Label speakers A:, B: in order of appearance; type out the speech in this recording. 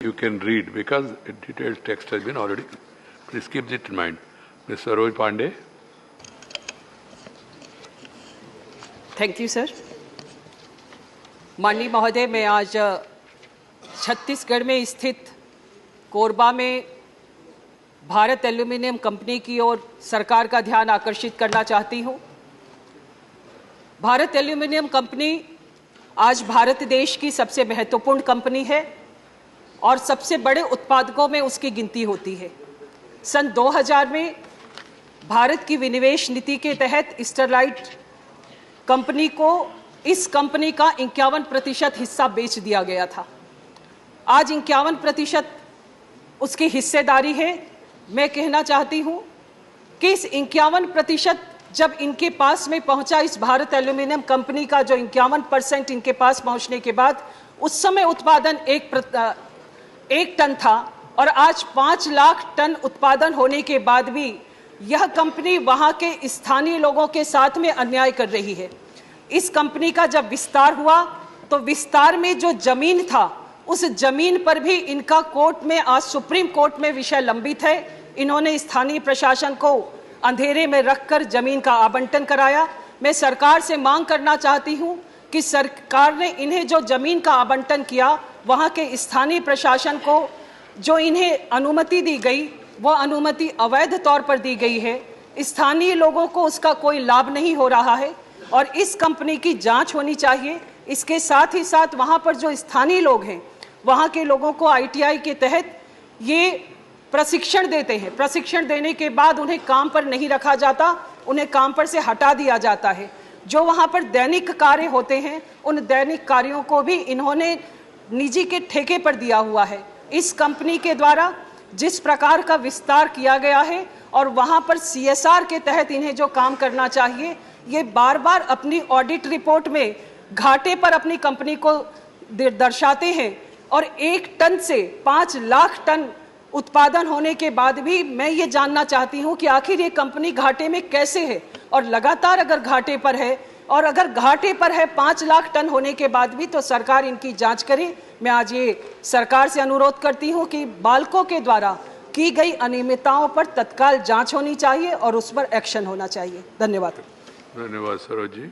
A: you can read because a detailed text has been already. Please keep it in mind. Ms. Saroj Pandey.
B: Thank you sir. माननीय महोदय, मैं आज छत्तीसगढ़ में स्थित कोरबा में भारत एल्यूमिनियम कंपनी की ओर सरकार का ध्यान आकर्षित करना चाहती हूं। भारत एल्यूमिनियम कंपनी आज भारत देश की सबसे महत्वपूर्ण कंपनी है और सबसे बड़े उत्पादकों में उसकी गिनती होती है। सन 2000 में भारत की विनिवेश नीति के तहत स्टरलाइट कंपनी को इस कंपनी का 51% हिस्सा बेच दिया गया था। आज 51% उसकी हिस्सेदारी है। मैं कहना चाहती हूं कि इस 51% जब इनके पास में पहुंचा, इस भारत एल्यूमिनियम कंपनी का जो 51% इनके पास पहुंचने के बाद उस समय उत्पादन 1 टन था और आज 5 लाख टन उत्पादन होने के बाद भी यह कंपनी वहां के स्थानीय लोगों के साथ में अन्याय कर रही है। इस कंपनी का जब विस्तार हुआ तो विस्तार में जो जमीन था उस जमीन पर भी इनका कोर्ट में, आज सुप्रीम कोर्ट में विषय लंबित है। इन्होंने स्थानीय प्रशासन को अंधेरे में रखकर जमीन का आवंटन कराया। मैं सरकार से मांग करना चाहती हूं कि सरकार ने इन्हें जो जमीन का आवंटन किया, वहां के स्थानीय प्रशासन को जो इन्हें अनुमति दी गई वो अनुमति अवैध तौर पर दी गई है। स्थानीय लोगों को उसका कोई लाभ नहीं हो रहा है और इस कंपनी की जांच होनी चाहिए। इसके साथ ही साथ वहां पर जो स्थानीय लोग हैं, वहां के लोगों को ITI के तहत ये प्रशिक्षण देते हैं। प्रशिक्षण देने के बाद उन्हें काम पर नहीं रखा जाता, उन्हें काम पर से हटा दिया जाता है। जो वहां पर दैनिक कार्य होते हैं, उन दैनिक कार्यों को भी इन्होंने निजी के ठेके पर दिया हुआ है। इस कंपनी के द्वारा जिस प्रकार का विस्तार किया गया है और वहां पर CSR के तहत इन्हें जो काम करना चाहिए, ये बार बार अपनी ऑडिट रिपोर्ट में घाटे पर अपनी कंपनी को दर्शाते हैं और 1 टन से 5 लाख टन उत्पादन होने के बाद भी मैं ये जानना चाहती हूँ कि आखिर ये कंपनी घाटे में कैसे है। और लगातार अगर घाटे पर है और अगर घाटे पर है 5 लाख टन होने के बाद भी, तो सरकार इनकी जांच करे। मैं आज ये सरकार से अनुरोध करती हूँ कि बाल्को के द्वारा की गई अनियमितताओं पर तत्काल जांच होनी चाहिए और उस पर एक्शन होना चाहिए। धन्यवाद।
A: धन्यवाद सरोज जी।